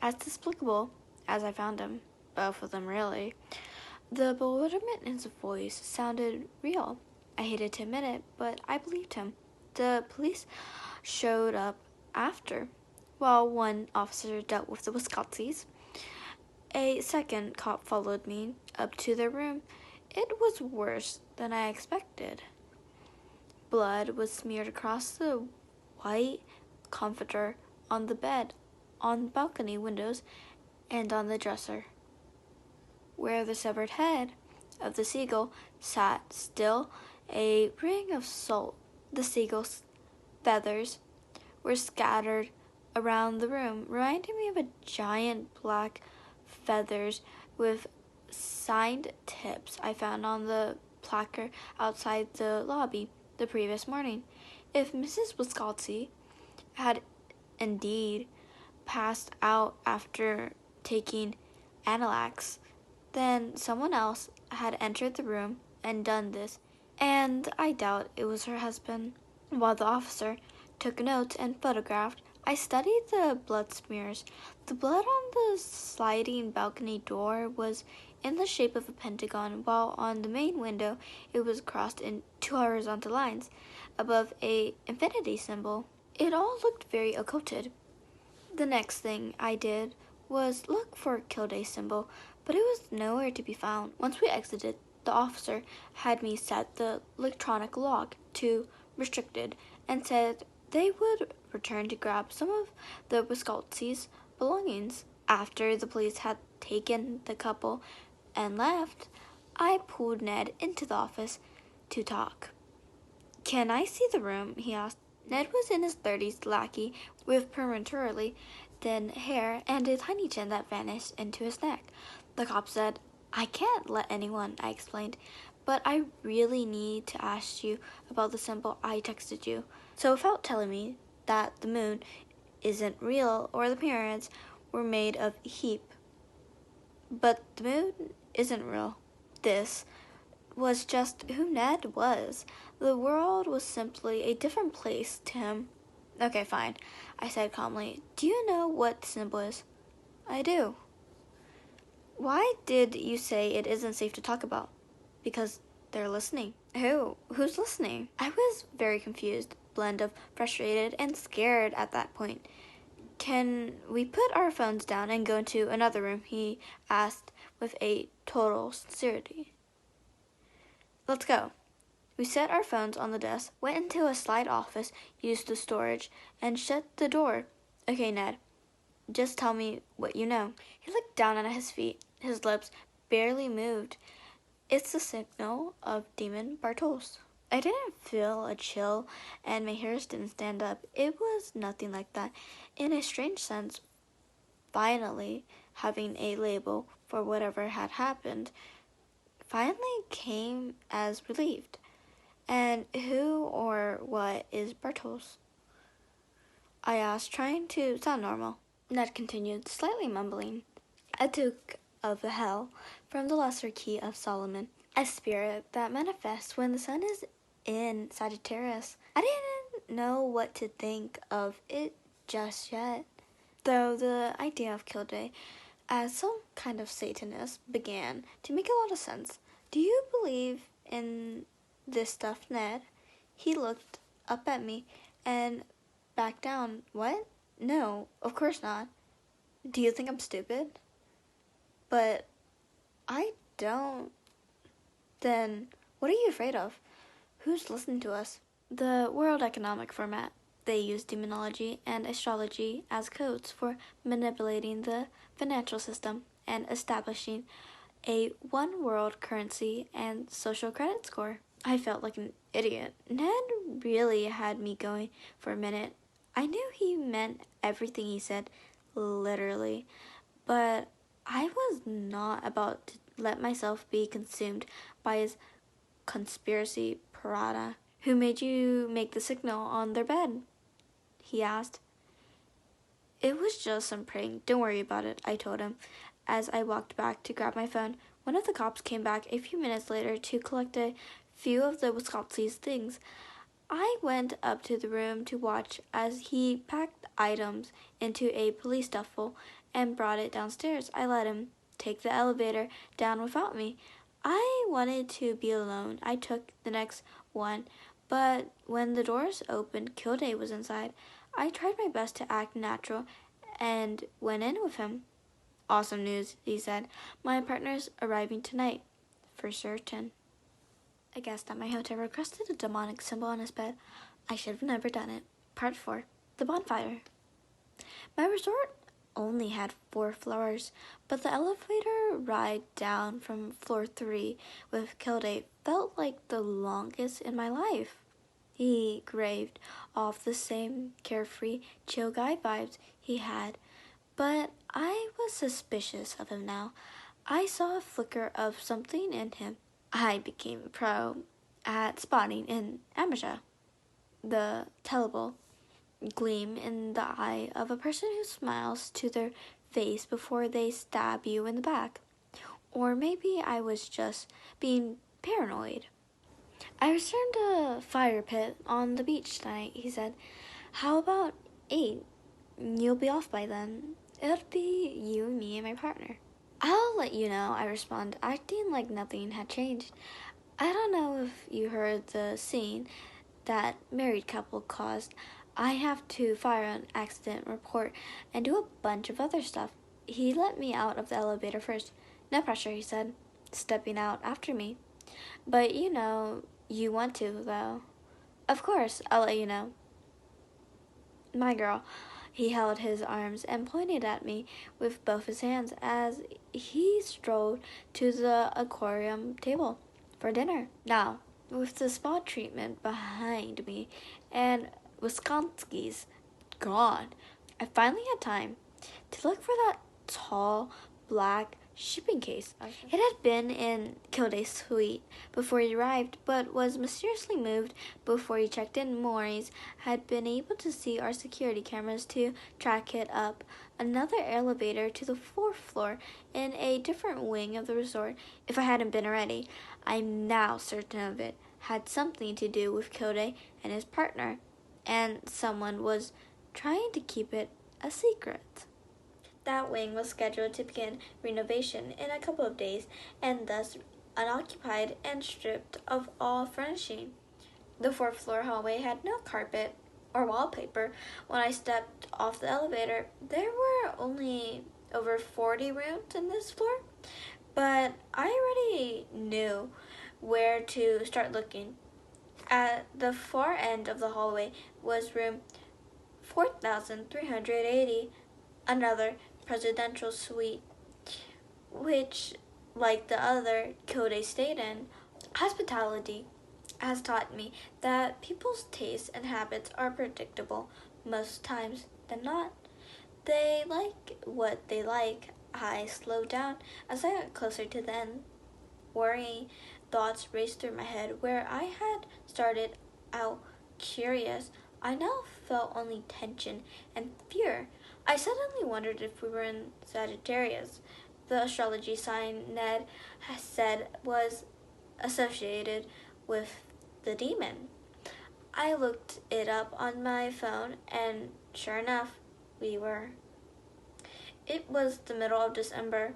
as despicable as I found him. Both of them, really. The bewilderment in his voice sounded real. I hated to admit it, but I believed him. The police showed up after. While one officer dealt with the Wisconsis, a second cop followed me up to their room. It was worse than I expected. Blood was smeared across the white comforter, on the bed, on balcony windows, and on the dresser. Where the severed head of the seagull sat still, a ring of salt. The seagull's feathers were scattered around the room, reminding me of a giant black feathers with signed tips I found on the placard outside the lobby the previous morning. If Mrs. Wisconsin had indeed passed out after taking Analax, then someone else had entered the room and done this, and I doubt it was her husband. While the officer took notes and photographed, I studied the blood smears. The blood on the sliding balcony door was in the shape of a pentagon, while on the main window it was crossed in two horizontal lines above a infinity symbol. It all looked very occulted. The next thing I did was look for Kilday's symbol, but it was nowhere to be found. Once we exited, the officer had me set the electronic log to restricted and said they would return to grab some of the Wisconsin's belongings. After the police had taken the couple and left, I pulled Ned into the office to talk. "Can I see the room?" he asked. Ned was in his 30s, lackey, with prematurely thin hair and a tiny chin that vanished into his neck. The cop said, "I can't let anyone," I explained, "but I really need to ask you about the symbol I texted you." So without telling me that the moon isn't real or the pyramids were made of heap, but the moon isn't real. This was just who Ned was. The world was simply a different place to him. "Okay, fine," I said calmly. "Do you know what the symbol is?" "I do." "Why did you say it isn't safe to talk about?" "Because they're listening." Who's listening?" I was very confused, blend of frustrated and scared at that point. "Can we put our phones down and go into another room?" he asked with a total sincerity. "Let's go." We set our phones on the desk, went into a slide office, used the storage, and shut the door. "Okay, Ned, just tell me what you know." He looked down at his feet. His lips barely moved. "It's the signal of Demon Bartos." I didn't feel a chill, and my hairs didn't stand up. It was nothing like that. In a strange sense, finally having a label for whatever had happened finally came as relieved. "And who or what is Bartos?" I asked, trying to sound normal. Ned continued, slightly mumbling. "A duke of the hell from the lesser key of Solomon, a spirit that manifests when the sun is in Sagittarius." I didn't know what to think of it just yet, though the idea of Kilday as some kind of Satanist began to make a lot of sense. "Do you believe in this stuff, Ned?" He looked up at me and back down. "What? No, of course not." "Do you think I'm stupid?" "But I don't." "Then what are you afraid of? Who's listening to us?" "The World Economic Format. They use demonology and astrology as codes for manipulating the financial system and establishing a one-world currency and social credit score." I felt like an idiot. Ned really had me going for a minute. I knew he meant everything he said, literally, but I was not about to let myself be consumed by his conspiracy parada. "Who made you make the signal on their bed?" he asked. "It was just some prank. Don't worry about it," I told him as I walked back to grab my phone. One of the cops came back a few minutes later to collect a few of the Wisconsin's things. I went up to the room to watch as he packed items into a police duffel and brought it downstairs. I let him take the elevator down without me. I wanted to be alone. I took the next one, but when the doors opened, Kilday was inside. I tried my best to act natural and went in with him. Awesome news, he said. My partner's arriving tonight, for certain. A guest at my hotel requested a demonic symbol on his bed. I should have never done it. Part 4. The bonfire. My resort only had 4 floors, but the elevator ride down from floor 3 with Kilday felt like the longest in my life. He graved off the same carefree, chill guy vibes he had, but I was suspicious of him now. I saw a flicker of something in him. I became a pro at spotting an amateur, the tellable gleam in the eye of a person who smiles to their face before they stab you in the back. Or maybe I was just being paranoid. I returned a fire pit on the beach tonight, he said. How about 8? You'll be off by then. It'll be you, me, and my partner. I'll let you know, I responded, acting like nothing had changed. I don't know if you heard the scene that married couple caused. I have to file an accident report and do a bunch of other stuff. He let me out of the elevator first. No pressure, he said, stepping out after me. But you want to, though. Of course, I'll let you know. My girl. He held his arms and pointed at me with both his hands as he strolled to the aquarium table for dinner. Now, with the spa treatment behind me and Wisconski's gone, I finally had time to look for that tall, black shipping case. It had been in Kilday's suite before he arrived, but was mysteriously moved before he checked in. Maurice had been able to see our security cameras to track it up another elevator to the 4th floor in a different wing of the resort. If I hadn't been already, I'm now certain of it had something to do with Kilday and his partner, and someone was trying to keep it a secret. That wing was scheduled to begin renovation in a couple of days, and thus unoccupied and stripped of all furnishing. The 4th floor hallway had no carpet or wallpaper. When I stepped off the elevator, there were only over 40 rooms in this floor, but I already knew where to start looking. At the far end of the hallway was room 4380, another presidential suite, which, like the other Kilday stayed in, hospitality has taught me that people's tastes and habits are predictable most times than not. They like what they like. I slowed down as I got closer to them. Worrying thoughts raced through my head. Where I had started out curious, I now felt only tension and fear. I suddenly wondered if we were in Sagittarius, the astrology sign Ned has said was associated with the demon. I looked it up on my phone, and sure enough, we were. It was the middle of December.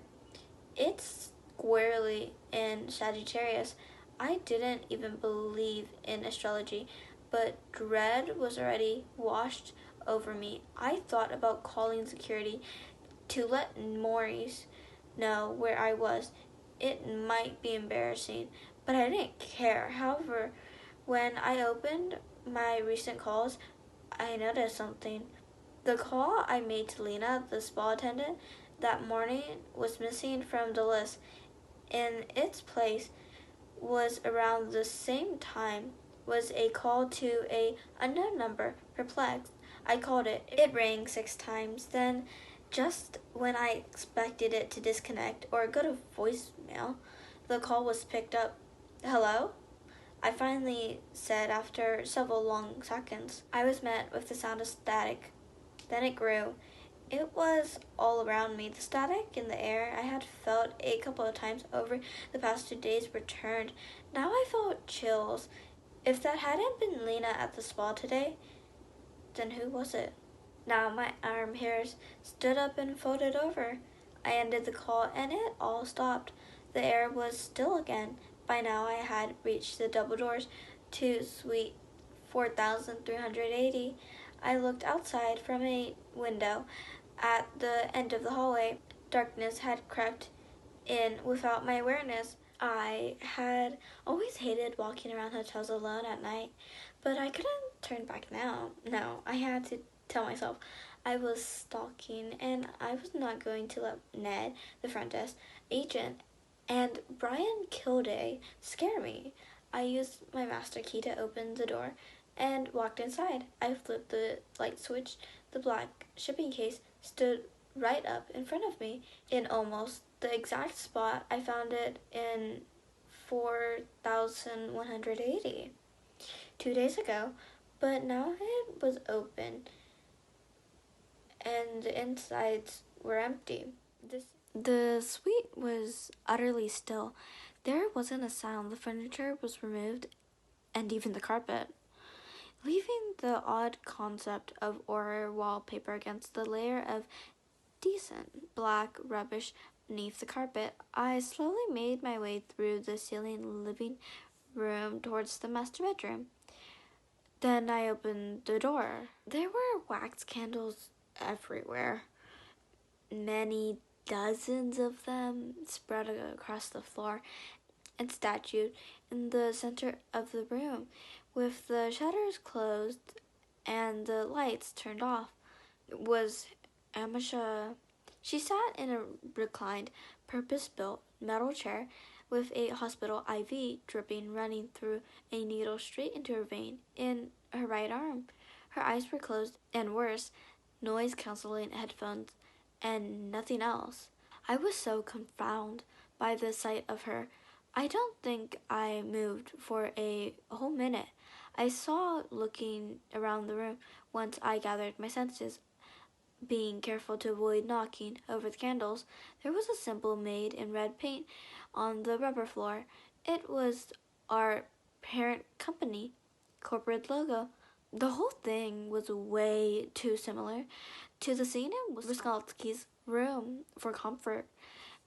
It's squarely in Sagittarius. I didn't even believe in astrology, but dread was already washed over me. I thought about calling security to let Maurice know where I was. It might be embarrassing, but I didn't care. However, when I opened my recent calls, I noticed something. The call I made to Lena, the spa attendant, that morning was missing from the list. In its place was around the same time was a call to a unknown number. Perplexed, I called it. It rang 6 times. Then, just when I expected it to disconnect or go to voicemail, the call was picked up. Hello? I finally said after several long seconds. I was met with the sound of static. Then it grew. It was all around me. The static in the air I had felt a couple of times over the past 2 days returned. Now I felt chills If that hadn't been Lena at the spa today, then who was it? Now my arm hairs stood up and folded over. I ended the call and it all stopped. The air was still again. By now I had reached the double doors to suite 4380. I looked outside from a window at the end of the hallway. Darkness had crept in without my awareness. I had always hated walking around hotels alone at night, but I couldn't turn back now. No, I had to tell myself I was stalking and I was not going to let Ned, the front desk agent, and Brian Kilday scare me. I used my master key to open the door and walked inside. I flipped the light switch. The black shipping case stood right up in front of me in almost the exact spot I found it in 4180 2 days ago, but now it was open and the insides were empty. The suite was utterly still. There wasn't a sound. The furniture was removed, and even the carpet, leaving the odd concept of horror wallpaper against the layer of decent black rubbish beneath the carpet. I slowly made my way through the ceiling living room towards the master bedroom. Then I opened the door. There were wax candles everywhere, many dozens of them spread across the floor and statued in the center of the room, with the shutters closed and the lights turned off, was Amisha. She sat in a reclined, purpose-built metal chair with a hospital IV dripping running through a needle straight into her vein in her right arm. Her eyes were closed, and worse, noise-canceling headphones and nothing else. I was so confounded by the sight of her. I don't think I moved for a whole minute. I saw looking around the room once I gathered my senses, being careful to avoid knocking over the candles. There was a symbol made in red paint on the rubber floor. It was our parent company corporate logo. The whole thing was way too similar to the scene in Wisnowski's room for comfort.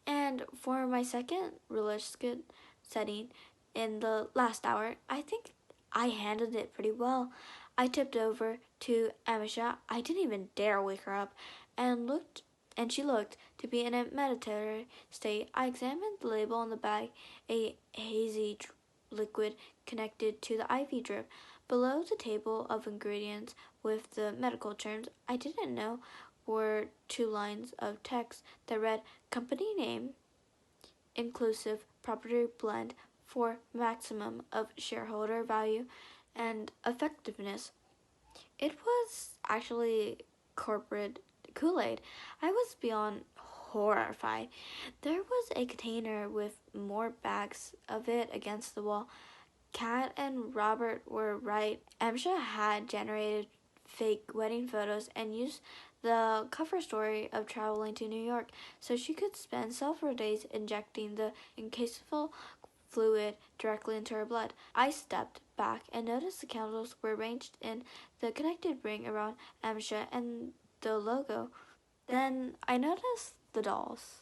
And for my second realistic setting in the last hour, I think I handled it pretty well. I tipped over to Amisha. I didn't even dare wake her up, and she looked to be in a meditative state. I examined the label on the bag, a hazy liquid connected to the IV drip. Below the table of ingredients with the medical terms I didn't know were two lines of text that read company name, inclusive property blend for maximum of shareholder value and effectiveness. It was actually corporate Kool-Aid. I was beyond horrified. There was a container with more bags of it against the wall. Kat and Robert were right. Amsha had generated fake wedding photos and used the cover story of traveling to New York so she could spend several days injecting the incasable fluid directly into her blood. I stepped back and noticed the candles were arranged in the connected ring around Amsha and the logo. Then I noticed the dolls.